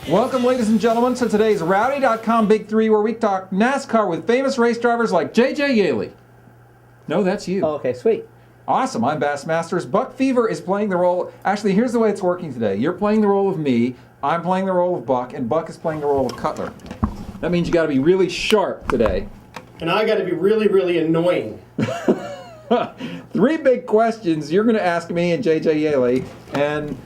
Welcome, ladies and gentlemen, to today's Rowdy.com Big Three, where we talk NASCAR with famous race drivers like J.J. Yaley. No, that's you. Oh, okay, sweet. Awesome. I'm Bass Masters. Buck Fever is playing the role. Actually, here's the way it's working today. You're playing the role of me, I'm playing the role of Buck, and Buck is playing the role of Cutler. That means you got to be really sharp today. And I got to be really, really annoying. Three big questions you're going to ask me and J.J. Yaley, and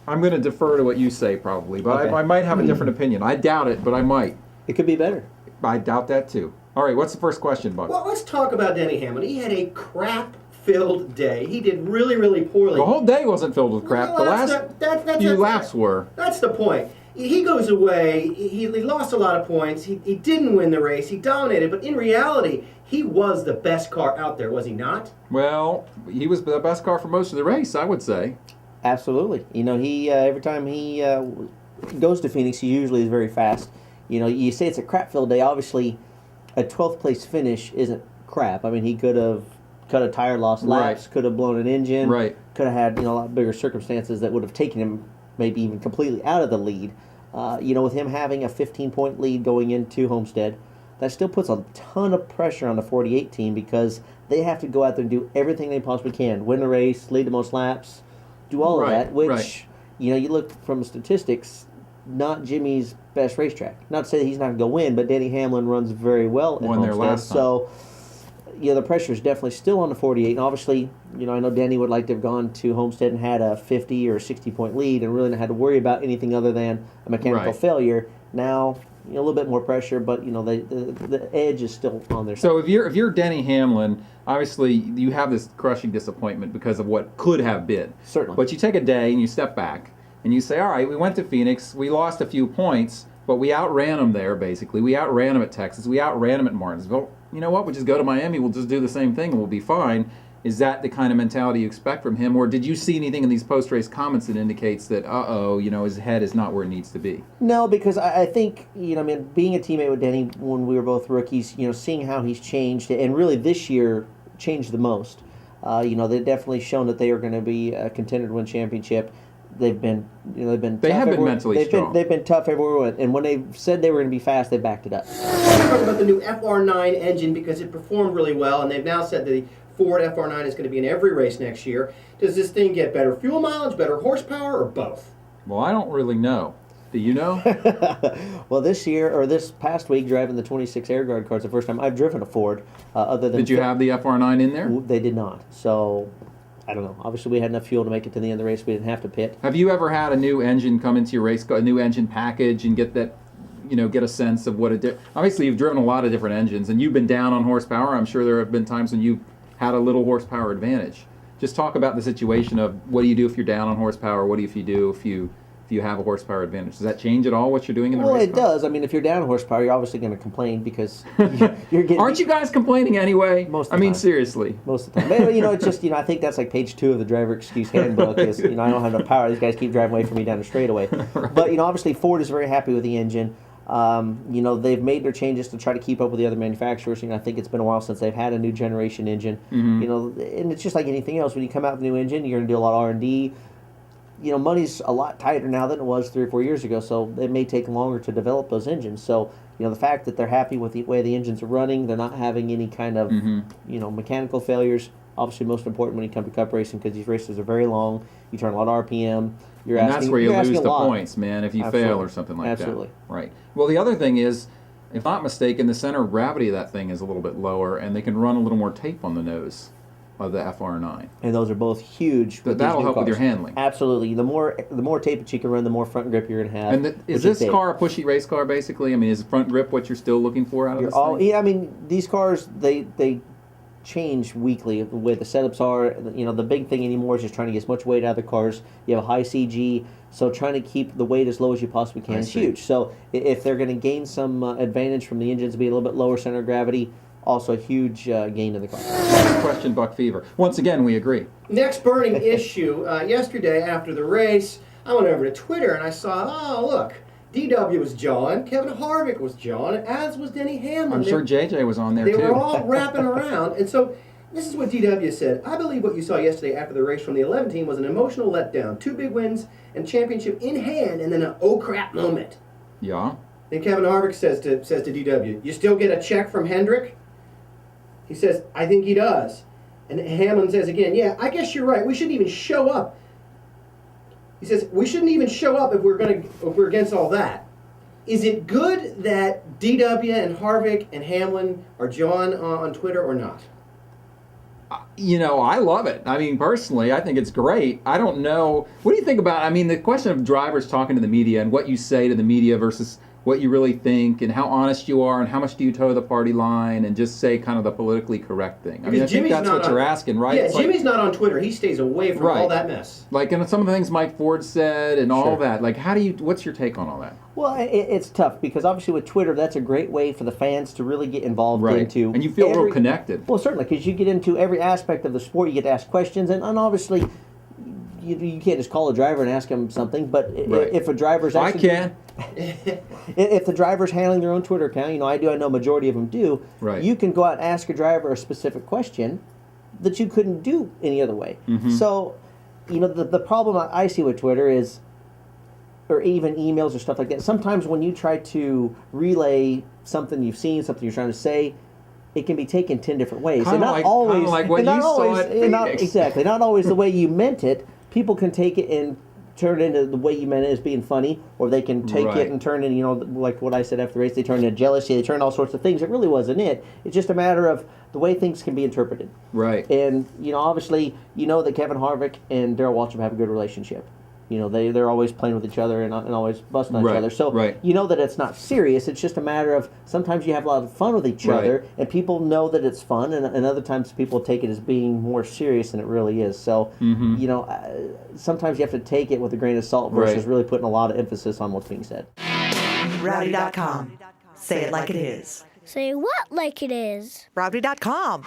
I'm going to defer to what you say probably, but Okay. I might have a different opinion. I doubt it, but I might. It could be better. I doubt that too. All right, what's the first question, Buck? Well, let's talk about Denny Hamlin. He had a crap-filled day. He did really, really poorly. The whole day wasn't filled with crap. Well, The last few laps were. That's the point. He goes away. He lost a lot of points. He didn't win the race. He dominated. But in reality, he was the best car out there, was he not? Well, he was the best car for most of the race, I would say. Absolutely. You know, he every time he goes to Phoenix, he usually is very fast. You know, you say it's a crap-filled day. Obviously, a 12th place finish isn't crap. I mean, he could have cut a tire, lost laps, could have blown an engine, could have had a lot bigger circumstances that would have taken him maybe even completely out of the lead. With him having a 15-point lead going into Homestead, that still puts a ton of pressure on the 48 team because they have to go out there and do everything they possibly can. Win the race, lead the most laps, do all of that, which, you look from statistics, not Jimmy's best racetrack. Not to say that he's not going to go win, but Denny Hamlin runs very well at Homestead. Last time. So, the pressure is definitely still on the 48. And obviously, I know Denny would like to have gone to Homestead and had a 50 or 60-point lead and really not had to worry about anything other than a mechanical failure. Now, a little bit more pressure, but, the edge is still on their side. So if you're Denny Hamlin, obviously you have this crushing disappointment because of what could have been. Certainly. But you take a day and you step back and you say, all right, we went to Phoenix, we lost a few points, but we outran them there, basically. We outran them at Texas. We outran them at Martinsville. You know what? We'll just go to Miami. We'll just do the same thing and we'll be fine. Is that the kind of mentality you expect from him? Or did you see anything in these post-race comments that indicates that, his head is not where it needs to be? No, because I think, being a teammate with Denny when we were both rookies, seeing how he's changed, and really this year changed the most. They've definitely shown that they are going to be a contender to win championship. They've been, They have been mentally strong. They've been tough everywhere, and when they said they were going to be fast, they backed it up. Let's talk about the new FR9 engine because it performed really well, and they've now said that the Ford FR9 is going to be in every race next year. Does this thing get better fuel mileage, better horsepower, or both? Well, I don't really know. Do you know? Well, this past week, driving the 26 Air Guard cars the first time, I've driven a Ford. Other than Did you have the FR9 in there? They did not. So, I don't know. Obviously, we had enough fuel to make it to the end of the race. We didn't have to pit. Have you ever had a new engine come into your race, a new engine package, and get that, get a sense of what obviously you've driven a lot of different engines, and you've been down on horsepower. I'm sure there have been times when you've had a little horsepower advantage. Just talk about the situation of what do you do if you're down on horsepower? What do you do if you have a horsepower advantage? Does that change at all what you're doing in the race? Well, it does. I mean, if you're down on horsepower, you're obviously going to complain because you're getting... Aren't you guys complaining anyway? Most of the time. Seriously. Most of the time. But, it's just, I think that's like page 2 of the driver excuse handbook is, I don't have enough power. These guys keep driving away from me down the straightaway. Right. But, obviously Ford is very happy with the engine. They've made their changes to try to keep up with the other manufacturers. I think it's been a while since they've had a new generation engine. Mm-hmm. And it's just like anything else. When you come out with a new engine, you're going to do a lot of R&D. Money's a lot tighter now than it was 3 or 4 years ago, so it may take longer to develop those engines. So, the fact that they're happy with the way the engines are running, they're not having any kind of, mechanical failures, obviously most important when you come to cup racing because these races are very long. You turn a lot of RPM. That's where you lose the points, man, if you fail or something like Absolutely. that. Right. Well, the other thing is, if not mistaken, the center of gravity of that thing is a little bit lower, and they can run a little more tape on the nose of the FR9. And those are both huge. That'll help with your handling. Absolutely. The more tape that you can run, the more front grip you're going to have. And is this car a pushy race car, basically? Is front grip what you're still looking for out of this thing? Yeah, these cars, they change weekly the way the setups are. The big thing anymore is just trying to get as much weight out of the cars. You have a high CG, so trying to keep the weight as low as you possibly can is huge. So if they're going to gain some advantage from the engines being a little bit lower center of gravity, also a huge gain in the car. Next question, Buck Fever. Once again, we agree. Next burning issue. Yesterday after the race, I went over to Twitter and I saw, look, DW was John, Kevin Harvick was John, as was Denny Hamlin. I'm sure JJ was on there too. too. They were all wrapping around. And so This is what DW said. I believe what you saw yesterday after the race from the 11 team was an emotional letdown. 2 big wins and championship in hand, and then an oh crap moment. Yeah. Then Kevin Harvick says to DW, you still get a check from Hendrick? He says, I think he does. And Hamlin says again, yeah, I guess you're right. We shouldn't even show up. He says, we shouldn't even show up if we're against all that. Is it good that DW and Harvick and Hamlin are John on Twitter or not? I love it. I mean, personally, I think it's great. I don't know. What do you think about, the question of drivers talking to the media and what you say to the media versus what you really think and how honest you are and how much do you toe the party line and just say kind of the politically correct thing. I think that's what you're asking, right? Yeah, Jimmy's not on Twitter. He stays away from all that mess. Like, and some of the things Mike Ford said and all that. Like, what's your take on all that? Well, it's tough because obviously with Twitter, that's a great way for the fans to really get involved into. And you feel real connected. Well, certainly, because you get into every aspect of the sport. You get to ask questions, and obviously, you can't just call a driver and ask him something. But if a driver's actually... I can. If the driver's handling their own Twitter account, I know majority of them do, you can go out and ask a driver a specific question that you couldn't do any other way. Mm-hmm. So, the problem I see with Twitter is, or even emails or stuff like that, sometimes when you try to relay something you've seen, something you're trying to say, it can be taken 10 different ways. Kind of like what you saw at Phoenix. Exactly. Not always the way you meant it. People can take it and turn it into the way you meant it as being funny, or they can take it and turn it, like what I said after the race, they turn into jealousy, they turn all sorts of things. It really wasn't it. It's just a matter of the way things can be interpreted. Right. And, obviously, that Kevin Harvick and Darrell Waltrip have a good relationship. They're always playing with each other and always busting on each other. So that it's not serious. It's just a matter of sometimes you have a lot of fun with each other, and people know that it's fun, and other times people take it as being more serious than it really is. So, sometimes you have to take it with a grain of salt versus really putting a lot of emphasis on what's being said. Rowdy.com. Say it like it is. Say what like it is? Rowdy.com.